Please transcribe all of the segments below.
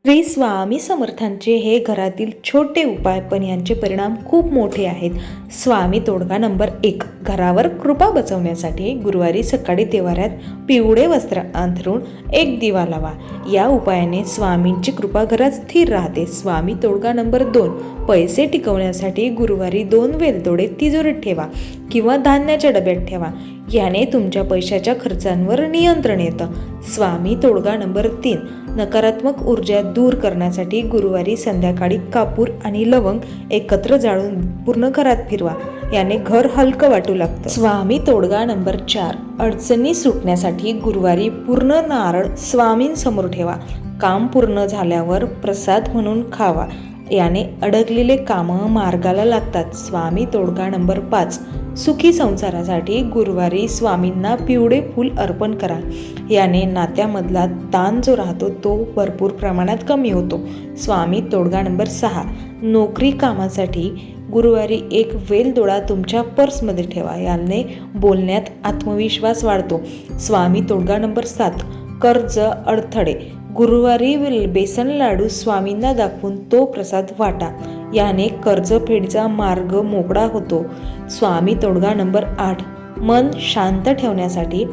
श्री स्वामी समर्थांचे हे घरातील छोटे उपाय पण यांचे परिणाम खूप मोठे आहेत. स्वामी तोडगा नंबर 1. घरावर कृपा बसवण्यासाठी गुरुवारी सकाळी देवाऱ्यात पिवळे वस्त्र अंथरून एक दिवा लावा. या उपायाने स्वामींची कृपा घरात स्थिर राहते. स्वामी तोडगा नंबर 2. पैसे टिकवण्यासाठी गुरुवारी 2 वेलदोडे तिजोरीत ठेवा किंवा धान्याच्या डब्यात ठेवा. याने तुमच्या पैशाच्या खर्चांवर नियंत्रण येतं. स्वामी तोडगा नंबर 3. नकारात्मक ऊर्जा दूर करण्यासाठी गुरुवारी संध्याकाळी कापूर आणि लवंग एकत्र जाळून पूर्ण घरात फिरवा. याने घर हलकं वाटू लागतं. स्वामी तोडगा नंबर 4. अडचणी सुटण्यासाठी गुरुवारी पूर्ण नारळ स्वामींसमोर ठेवा. काम पूर्ण झाल्यावर प्रसाद म्हणून खावा. याने अडकलेले कामं मार्गाला लागतात. स्वामी तोडगा नंबर 5. सुखी संसारासाठी गुरुवारी स्वामींना पिवळे फूल अर्पण करा. याने नात्यामधला ताण जो राहतो तो भरपूर प्रमाणात कमी होतो. स्वामी तोडगा नंबर 6. नोकरी कामासाठी गुरुवारी एक वेलदोडा तुमच्या पर्समध्ये ठेवा. याने बोलण्यात आत्मविश्वास वाढतो. स्वामी तोडगा नंबर 7. कर्ज अडथळे गुरुवारी बेसन लाडू स्वामींना दाखवून तो प्रसाद वाटा. याने कर्जफेडीचा मार्ग मोकळा होतो. स्वामी तोडगा नंबर 8. मन शांत ठेवण्यासाठी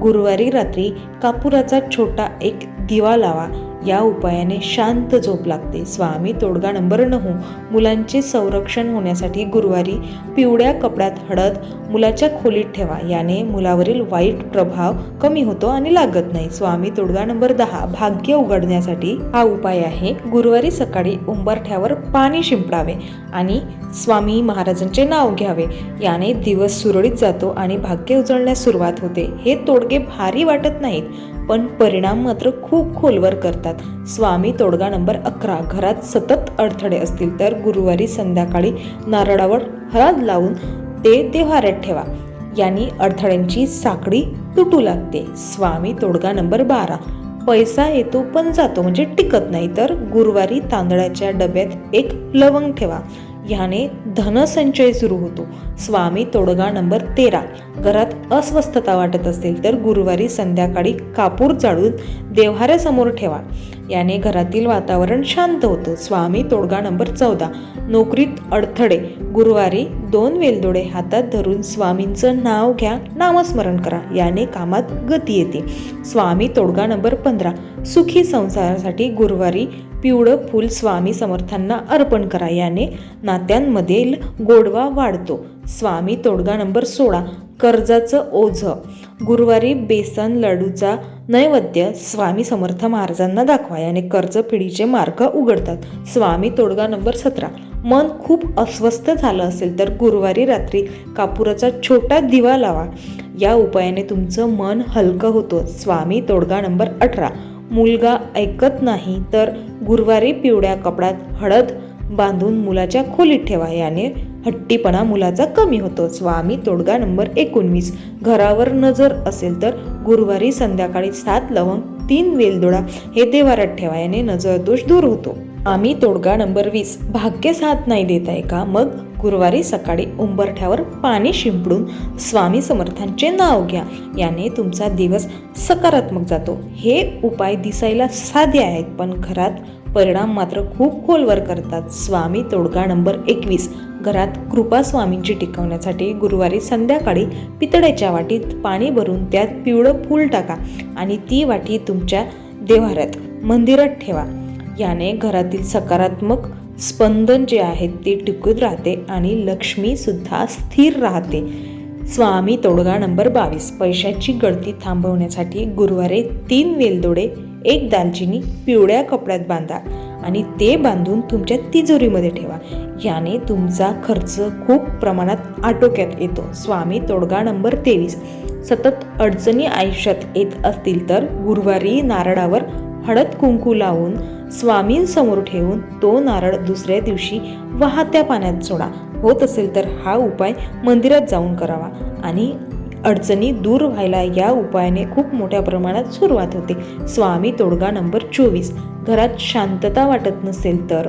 गुरुवारी रात्री कापुराचा छोटा एक दिवा लावा. या उपायाने शांत झोप लागते. स्वामी तोडगा नंबर 9. मुलांचे संरक्षण होण्यासाठी गुरुवारी पिवळ्या कपड्यात हळद मुलाच्या खोलीत ठेवा. याने मुलावरील वाईट प्रभाव कमी होतो आणि लागत नाही. स्वामी तोडगा नंबर 10. भाग्य उघडण्यासाठी हा उपाय आहे. गुरुवारी सकाळी उंबरठ्यावर पाणी शिंपडावे आणि स्वामी महाराजांचे नाव घ्यावे. याने दिवस सुरळीत जातो आणि भाग्य उजळण्यास सुरुवात होते. हे तोडगे भारी वाटत नाहीत पण परिणाम मात्र खूप खोलवर करतात. स्वामी तोडगा नंबर 11. घरात सतत अडथळे असतील तर गुरुवारी संध्याकाळी नारळावर हळद लावून ते देव्हाऱ्यात ठेवा. याने अडथळ्यांची साखळी तुटू लागते. स्वामी तोडगा नंबर 12. पैसा येतो पण जातो म्हणजे टिकत नाही तर गुरुवारी तांदळाच्या डब्यात एक लवंग ठेवा. याने धनसंचय सुरू होतो. स्वामी तोडगा नंबर 13. घरात अस्वस्थता वाटत असेल तर गुरुवारी संध्याकाळी कापूर जाळून देव्हाऱ्यासमोर ठेवा. याने घरातील वातावरण शांत होतं. स्वामी तोडगा नंबर 14. नोकरीत अडथळे गुरुवारी 2 वेलदोडे हातात धरून स्वामींचं नाव घ्या, नामस्मरण करा. याने कामात गती येते. स्वामी तोडगा नंबर 15. सुखी संसारासाठी गुरुवारी पिवळं फूल स्वामी समर्थांना अर्पण करा. याने नात्यांमधील गोडवा वाढतो. स्वामी तोडगा नंबर 16. कर्जाचं ओझं गुरुवारी बेसन लाडूचा नैवेद्य स्वामी समर्थ महाराजांना दाखवा. याने कर्जफेडीचे मार्ग उघडतात. स्वामी तोडगा नंबर 17. मन खूप अस्वस्थ झालं असेल तर गुरुवारी रात्री कापुराचा छोटा दिवा लावा. या उपायाने तुमचं मन हलकं होतं. स्वामी तोडगा नंबर 18. मुलगा ऐकत नाही तर गुरुवारी पिवळ्या कपड्यात हळद बांधून मुलाच्या खोलीत ठेवा. याने हट्टीपणा मुलाचा कमी होतो. स्वामी तोडगा नंबर 19. घरावर नजर असेल तर गुरुवारी संध्याकाळी 7 लवंग 3 वेलदोडा हे देवाऱ्यात ठेवा. याने नजर दोष दूर होतो. स्वामी तोडगा नंबर 20. भाग्य साथ नाही देत आहे का? मग गुरुवारी सकाळी उंबरठ्यावर पाणी शिंपडून स्वामी समर्थांचे नाव घ्या. याने तुमचा दिवस सकारात्मक जातो. हे उपाय दिसायला साधे आहेत पण घरात परिणाम मात्र खूप खोलवर करतात. स्वामी तोडगा नंबर 21. घरात कृपा स्वामींची टिकवण्यासाठी गुरुवारी संध्याकाळी पितळेच्या वाटीत पाणी भरून त्यात पिवळं फूल टाका आणि ती वाटी तुमच्या देव्हाऱ्यात मंदिरात ठेवा. याने घरातील सकारात्मक स्पंदन जे आहे ते टिकून राहते आणि लक्ष्मी सुद्धा स्थिर राहते. स्वामी तोडगा नंबर 22. पैशाची गळती थांबवण्यासाठी गुरुवारी 3 वेलदोडे 1 दालचिनी पिवळ्या कपड्यात बांधा आणि ते बांधून तुमच्या तिजोरीमध्ये ठेवा. याने तुमचा खर्च खूप प्रमाणात आटोक्यात येतो. स्वामी तोडगा नंबर 23. सतत अडचणी आयुष्यात येत असतील तर गुरुवारी नारळावर हळद कुंकू लावून स्वामींसमोर ठेवून तो नारळ दुसऱ्या दिवशी वाहत्या पाण्यात सोडा. होत असेल तर हा उपाय मंदिरात जाऊन करावा आणि अडचणी दूर व्हायला या उपायाने खूप मोठ्या प्रमाणात सुरुवात होते. स्वामी तोडगा नंबर 24. घरात शांतता वाटत नसेल तर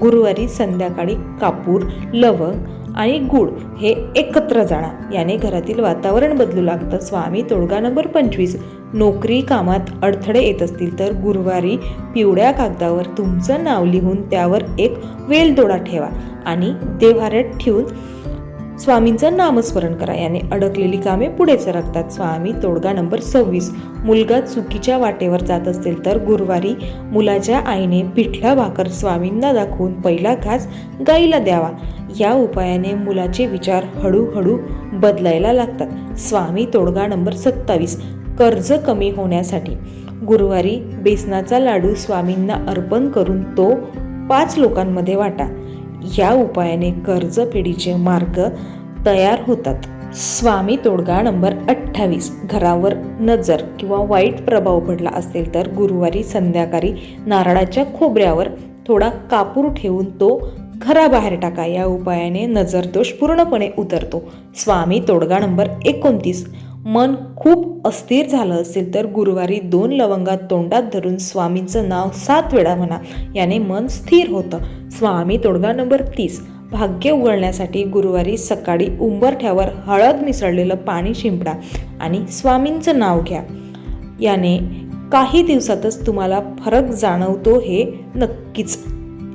गुरुवारी संध्याकाळी कापूर, लवंग आणि गूळ हे एकत्र जाळा. याने घरातील वातावरण बदलू लागतं. स्वामी तोडगा नंबर 25. नोकरी कामात अडथळे येत असतील तर गुरुवारी पिवळ्या कागदावर तुमचं नाव लिहून त्यावर एक वेलदोडा ठेवा आणि देव्हाऱ्यात ठेवून स्वामींचं नामस्मरण करा. याने अडकलेली कामे पुढे सरकतात. स्वामी तोडगा नंबर 26. मुलगा चुकीच्या वाटेवर जात असेल तर गुरुवारी मुलाच्या आईने पिठला भाकर स्वामींना दाखवून पहिला घास गाईला द्यावा. या उपायाने मुलाचे विचार हळूहळू बदलायला लागतात. स्वामी तोडगा नंबर 27. कर्ज कमी होण्यासाठी गुरुवारी बेसनाचा लाडू स्वामींना अर्पण करून तो 5 लोकांमध्ये वाटा. या उपायाने कर्जफेडीचे मार्ग तयार होतात. स्वामी तोडगा नंबर 28. घरावर नजर किंवा वाईट प्रभाव पडला असेल तर गुरुवारी संध्याकाळी नारळाच्या खोबऱ्यावर थोडा कापूर ठेवून तो घराबाहेर टाका. या उपायाने नजरदोष पूर्णपणे उतरतो. स्वामी तोडगा नंबर 29. मन खूप अस्थिर झालं असेल तर गुरुवारी 2 लवंगात तोंडात धरून स्वामींचं नाव 7 वेळा म्हणा. याने मन स्थिर होतं. स्वामी तोडगा नंबर 30. भाग्य उघडण्यासाठी गुरुवारी सकाळी उंबरठ्यावर हळद मिसळलेलं पाणी शिंपडा आणि स्वामींचं नाव घ्या. याने काही दिवसातच तुम्हाला फरक जाणवतो हे नक्कीच.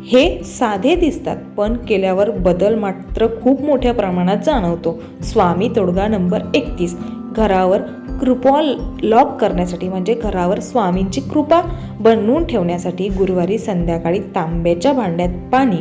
हे साधे दिसतात पण केल्यावर बदल मात्र खूप मोठ्या प्रमाणात जाणवतो. स्वामी तोडगा नंबर 31. घरावर कृपा लॉक करण्यासाठी म्हणजे घरावर स्वामींची कृपा बनवून ठेवण्यासाठी गुरुवारी संध्याकाळी तांब्याच्या भांड्यात पाणी,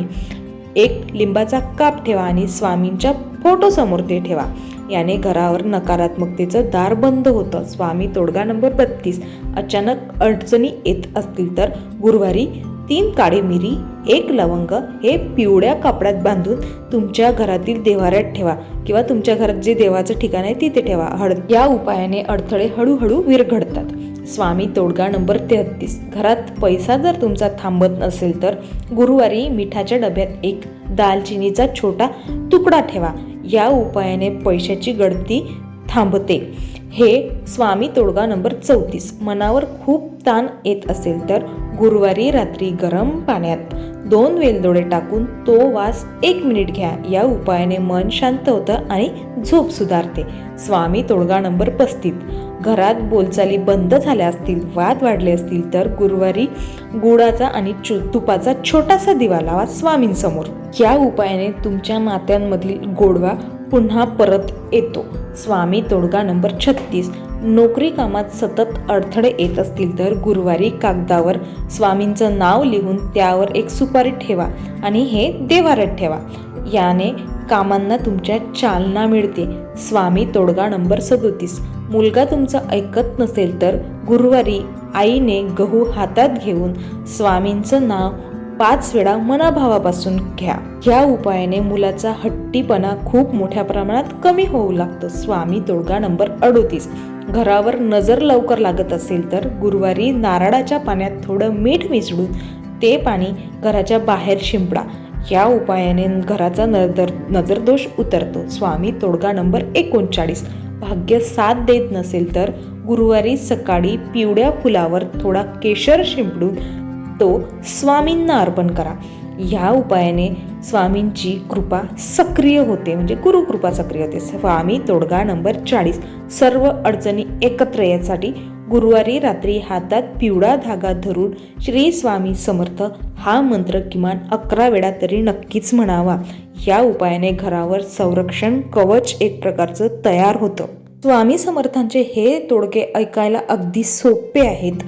एक लिंबाचा काप ठेवा आणि स्वामींच्या फोटोसमोर ते ठेवा. याने घरावर नकारात्मकतेचं दार बंद होतं. स्वामी तोडगा नंबर 32. अचानक अडचणी येत असतील तर गुरुवारी 3 काळी मिरी, 1 लवंग हे पिवळ्या कापडात बांधून तुमच्या घरातील देव्हाऱ्यात ठेवा किंवा तुमच्या घरात जे देवाचं ठिकाण आहे तिथे ठेवा. या उपायाने अडथळे हळूहळू विरघळतात. स्वामी तोडगा नंबर 33. घरात पैसा जर तुमचा थांबत नसेल तर गुरुवारी मिठाच्या डब्यात एक दालचिनीचा छोटा तुकडा ठेवा. या उपायाने पैशाची गळती थांबते. हे स्वामी तोडगा नंबर 34. मनावर खूप ताण येत असेल तर गुरुवारी रात्री गरम पाण्यात 2 वेलदोडे टाकून तो वास 1 मिनिट घ्या. या उपायाने मन शांत होतं आणि झोप सुधारते. स्वामी तोडगा नंबर 35. घरात बोलचाली बंद झाल्या असतील, वाद वाढले असतील तर गुरुवारी गुळाचा आणि तुपाचा छोटासा दिवा लावा स्वामींसमोर. या उपायाने तुमच्या नात्यांमधील गोडवा पुन्हा परत येतो. स्वामी तोडगा नंबर 36. नोकरी कामात सतत अडथळे येत असतील तर गुरुवारी कागदावर स्वामींचं नाव लिहून त्यावर एक सुपारी ठेवा आणि हे देव्हाऱ्यात ठेवा. याने कामांना तुमच्या चालना मिळते. स्वामी तोडगा नंबर 37. मुलगा तुमचं ऐकत नसेल तर गुरुवारी आईने गहू हातात घेऊन स्वामींचं नाव 5 वेळा मनाभावापासून घ्या. या उपायाने मुलाचा हट्टीपणा खूप मोठ्या प्रमाणात कमी होऊ लागतो. स्वामी तोडगा नंबर 38. घरावर नजर लवकर लागत असेल तर गुरुवारी नारळाच्या पाण्यात थोडं मीठ मिसळून ते पाणी घराच्या बाहेर शिंपडा. या उपायाने घराचा नजरदोष उतरतो. स्वामी तोडगा नंबर 39. भाग्य साथ देत नसेल तर गुरुवारी सकाळी पिवळ्या फुलावर थोडा केशर शिंपडून तो स्वामींना अर्पण करा. या उपायाने स्वामींची कृपा सक्रिय होते म्हणजे गुरुकृपा सक्रिय होते. स्वामी तोडगा नंबर 40. सर्व अडचणी एकत्र यासाठी गुरुवारी रात्री हातात पिवळा धागा धरून श्री स्वामी समर्थ हा मंत्र किमान 11 वेळा तरी नक्कीच म्हणावा. या उपायाने घरावर संरक्षण कवच एक प्रकारचं तयार होतं. स्वामी समर्थांचे हे तोडगे ऐकायला अगदी सोपे आहेत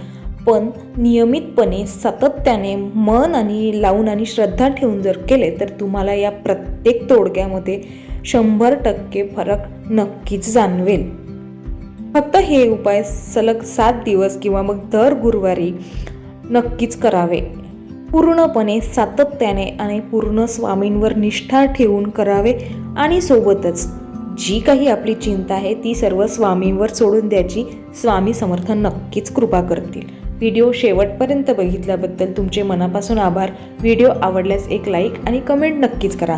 पण नियमितपणे सातत्याने मन आणि लावून आणि श्रद्धा ठेवून जर केले तर तुम्हाला या प्रत्येक तोडग्यामध्ये 100% फरक नक्कीच जाणवेल. फक्त हे उपाय सलग 7 दिवस किंवा मग दर गुरुवारी नक्कीच करावे. पूर्णपणे सातत्याने आणि पूर्ण स्वामींवर निष्ठा ठेवून करावे आणि सोबतच जी काही आपली चिंता आहे ती सर्व स्वामींवर सोडून द्यायची. स्वामी समर्थ नक्कीच कृपा करतील. व्हिडिओ शेवटपर्यंत बघितल्याबद्दल तुमचे मनापासून आभार. व्हिडिओ आवडल्यास एक लाईक आणि कमेंट नक्कीच करा.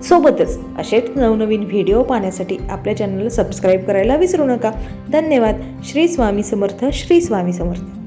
सोबतच असेच नवनवीन व्हिडिओ पाहण्यासाठी आपल्या चॅनलला सबस्क्राईब करायला विसरू नका. धन्यवाद. श्री स्वामी समर्थ. श्री स्वामी समर्थ.